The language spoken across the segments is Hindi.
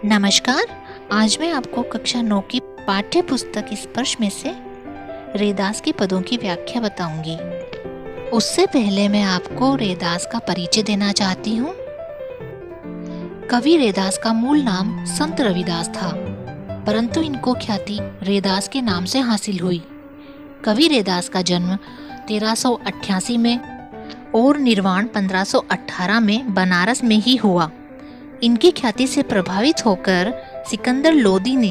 नमस्कार। आज मैं आपको कक्षा 9 की पाठ्य पुस्तक स्पर्श में से रैदास के पदों की व्याख्या बताऊंगी। उससे पहले मैं आपको रैदास का परिचय देना चाहती हूँ। कवि रैदास का मूल नाम संत रविदास था, परंतु इनको ख्याति रैदास के नाम से हासिल हुई। कवि रैदास का जन्म 1388 में और निर्वाण 1518 में बनारस में ही हुआ। इनकी ख्याति से प्रभावित होकर सिकंदर लोदी ने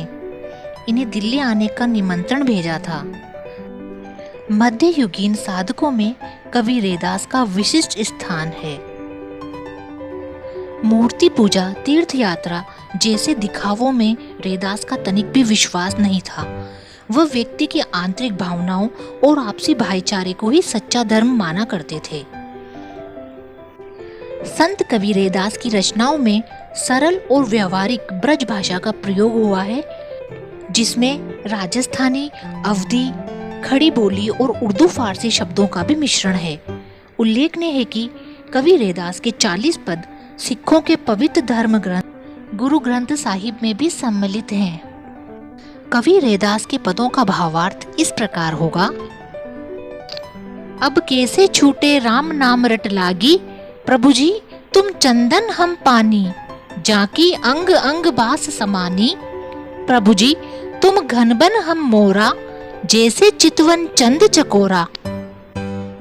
इन्हें दिल्ली आने का निमंत्रण भेजा था। मध्ययुगीन साधकों में कवि रैदास का विशिष्ट स्थान है। मूर्ति पूजा, तीर्थ यात्रा जैसे दिखावों में रैदास का तनिक भी विश्वास नहीं था। वह व्यक्ति की आंतरिक भावनाओं और आपसी भाईचारे को ही सच्चा धर्म माना करते थे। संत कवि रैदास की रचनाओं में सरल और व्यवहारिक ब्रज भाषा का प्रयोग हुआ है, जिसमें राजस्थानी, अवधी, खड़ी बोली और उर्दू फारसी शब्दों का भी मिश्रण है। उल्लेखनीय है कि कवि रैदास के 40 पद सिखों के पवित्र धर्म ग्रंथ गुरु ग्रंथ साहिब में भी सम्मिलित हैं। कवि रैदास के पदों का भावार्थ इस प्रकार होगा। अब कैसे छूटे राम नाम रट लागी, प्रभु जी तुम चंदन हम पानी, जाकी अंग अंग बास समानी, प्रभु जी तुम घनबन हम मोरा, जैसे चितवन चंद चकोरा।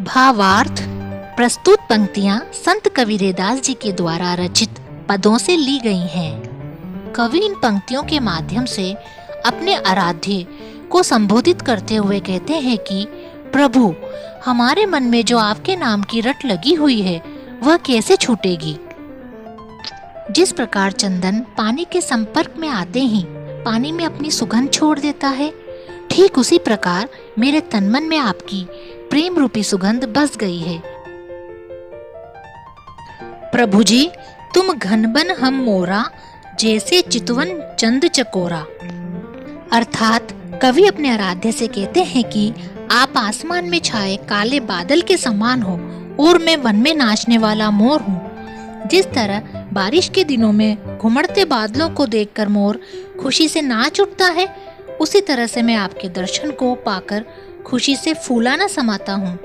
भावार्थ। प्रस्तुत पंक्तियां संत कवि रैदास जी के द्वारा रचित पदों से ली गई हैं। कवि इन पंक्तियों के माध्यम से अपने आराध्य को संबोधित करते हुए कहते हैं कि प्रभु, हमारे मन में जो आपके नाम की रट लगी हुई है वह कैसे छूटेगी। जिस प्रकार चंदन पानी के संपर्क में आते ही पानी में अपनी सुगंध छोड़ देता है, ठीक उसी प्रकार मेरे तन मन में आपकी प्रेम रूपी सुगंध बस गई है। प्रभु जी तुम घनबन हम मोरा, जैसे चितवन चंद चकोरा। अर्थात कवि अपने आराध्य से कहते हैं कि आप आसमान में छाए काले बादल के समान हो और मैं वन में नाचने वाला मोर हूँ। जिस तरह बारिश के दिनों में घुमड़ते बादलों को देखकर मोर खुशी से नाच उठता है, उसी तरह से मैं आपके दर्शन को पाकर खुशी से फूला न समाता हूँ।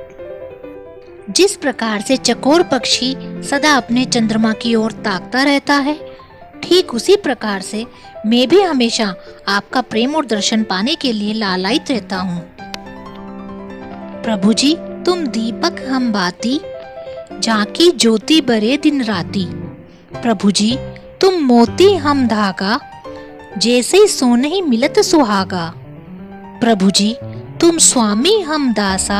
जिस प्रकार से चकोर पक्षी सदा अपने चंद्रमा की ओर ताकता रहता है, ठीक उसी प्रकार से मैं भी हमेशा आपका प्रेम और दर्शन पाने के लिए लालायित रहता हूँ। प्रभु जी तुम दीपक हम बाती, झांकी ज्योति बरे दिन राती। प्रभु जी तुम मोती हम धागा, जैसे सोने ही मिलत सुहागा। प्रभु जी तुम स्वामी हम दासा,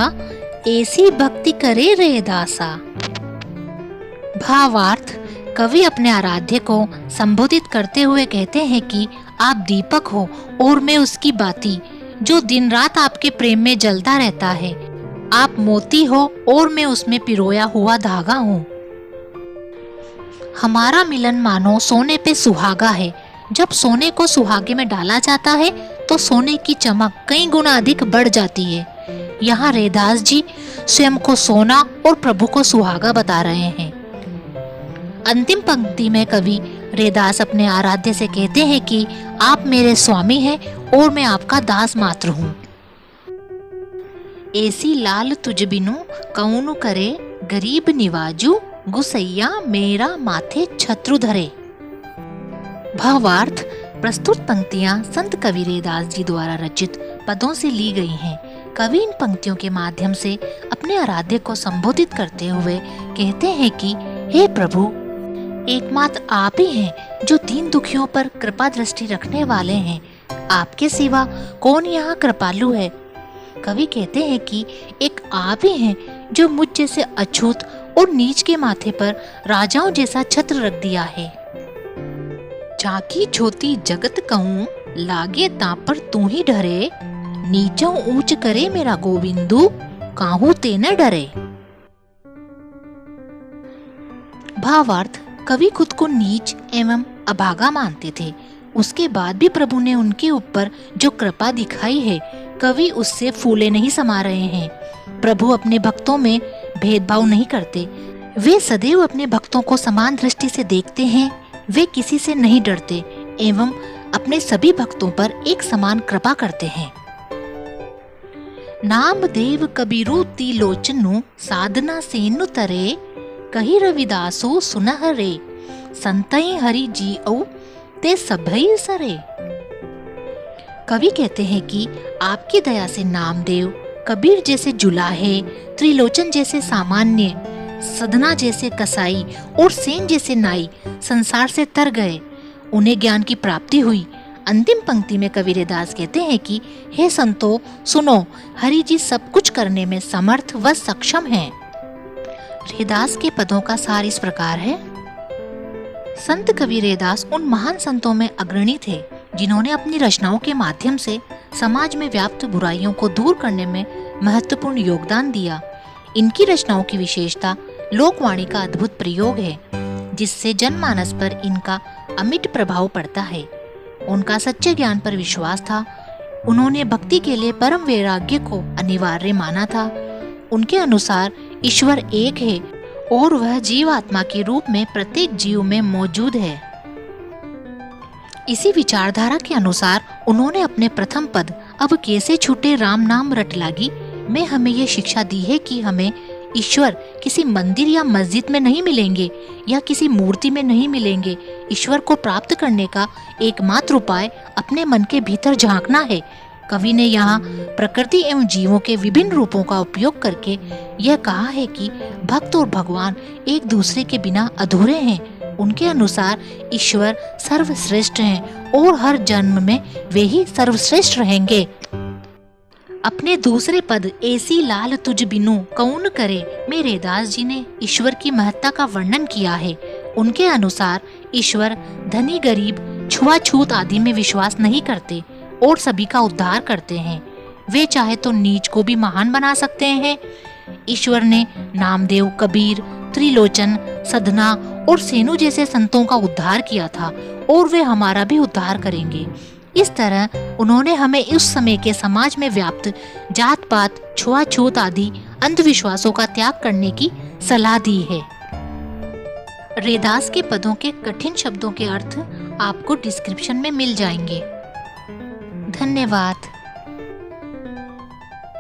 ऐसी भक्ति करे रैदासा। भावार्थ। कवि अपने आराध्य को संबोधित करते हुए कहते हैं कि आप दीपक हो और मैं उसकी बाती, जो दिन रात आपके प्रेम में जलता रहता है। आप मोती हो और मैं उसमें पिरोया हुआ धागा हूँ। हमारा मिलन मानो सोने पे सुहागा है। जब सोने को सुहागे में डाला जाता है तो सोने की चमक कई गुना अधिक बढ़ जाती है। यहाँ रैदास जी स्वयं को सोना और प्रभु को सुहागा बता रहे हैं। अंतिम पंक्ति में कवि रैदास अपने आराध्य से कहते हैं कि आप मेरे स्वामी हैं और मैं आपका दास मात्र हूँ। ऐसी लाल तुझ बिनु कौनु करे, गरीब निवाजू गुसैया मेरा माथे छत्रु धरे। भावार्थ। प्रस्तुत पंक्तियां संत कवि रैदास जी द्वारा रचित पदों से ली गई हैं। कवि इन पंक्तियों के माध्यम से अपने आराध्य को संबोधित करते हुए कहते हैं कि हे प्रभु, एकमात्र आप ही हैं जो दीन दुखियों पर कृपा दृष्टि रखने वाले हैं। आपके सिवा कौन यहाँ कृपालु है। कवि कहते हैं कि एक आप ही हैं जो मुझ जैसे अछूत और नीच के माथे पर राजाओं जैसा छत्र रख दिया है। झांकी ज्योति जगत कहूँ, लागे तापर तू ही डरे, नीचों ऊंच करे मेरा गोविंदु, काहू ते न डरे। भावार्थ। कवि खुद को नीच एवं अभागा मानते थे। उसके बाद भी प्रभु ने उनके ऊपर जो कृपा दिखाई है, कवि उससे फूले नहीं समा रहे हैं। प्रभु अपने भक्तों में भेदभाव नहीं करते। वे सदैव अपने भक्तों को समान दृष्टि से देखते हैं। वे किसी से नहीं डरते, एवं अपने सभी भक्तों पर एक समान कृपा करते हैं। नामदेव कबीरू तिलोचनु साधना सेनु तरे, कही रविदासो सुनह रे, संतई हरि जीओ ते सभई सरे। कवि कहते हैं कि आपकी दया से नामदेव, कबीर जैसे जुलाहे, त्रिलोचन जैसे सामान्य, सदना जैसे कसाई और सेन जैसे नाई संसार से तर गए, उन्हें ज्ञान की प्राप्ति हुई। अंतिम पंक्ति में कबीर दास कहते हैं कि हे संतो सुनो, हरि जी सब कुछ करने में समर्थ व सक्षम हैं। रैदास के पदों का सार इस प्रकार है। संत कबीर रैदास उन महान संतों में अग्रणी थे जिन्होंने अपनी रचनाओं के माध्यम से समाज में व्याप्त बुराइयों को दूर करने में महत्वपूर्ण योगदान दिया। इनकी रचनाओं की विशेषता लोकवाणी का अद्भुत प्रयोग है, जिससे जनमानस पर इनका अमिट प्रभाव पड़ता है। उनका सच्चे ज्ञान पर विश्वास था। उन्होंने भक्ति के लिए परम वैराग्य को अनिवार्य माना था। उनके अनुसार ईश्वर एक है और वह जीवात्मा के रूप में प्रत्येक जीव में मौजूद है। इसी विचारधारा के अनुसार उन्होंने अपने प्रथम पद अब कैसे छूटे राम नाम रट लागी में हमें यह शिक्षा दी है कि हमें ईश्वर किसी मंदिर या मस्जिद में नहीं मिलेंगे या किसी मूर्ति में नहीं मिलेंगे। ईश्वर को प्राप्त करने का एकमात्र उपाय अपने मन के भीतर झांकना है। कवि ने यहाँ प्रकृति एवं जीवों के विभिन्न रूपों का उपयोग करके यह कहा है कि भक्त और भगवान एक दूसरे के बिना अधूरे हैं। उनके अनुसार ईश्वर सर्वश्रेष्ठ हैं और हर जन्म में वे ही सर्वश्रेष्ठ रहेंगे। अपने दूसरे पद ऐसी लाल तुझ बिनु कौन करे में रैदास जी ने ईश्वर की महत्ता का वर्णन किया है। उनके अनुसार ईश्वर धनी गरीब छुआछूत आदि में विश्वास नहीं करते और सभी का उद्धार करते हैं। वे चाहे तो नीच को भी महान बना सकते हैं। ईश्वर ने नामदेव, कबीर, त्रिलोचन, सदना और सेनु जैसे संतों का उद्धार किया था और वे हमारा भी उद्धार करेंगे। इस तरह उन्होंने हमें उस समय के समाज में व्याप्त जात पात, छुआछूत आदि अंधविश्वासों का त्याग करने की सलाह दी है। रैदास के पदों के कठिन शब्दों के अर्थ आपको डिस्क्रिप्शन में मिल जाएंगे। धन्यवाद।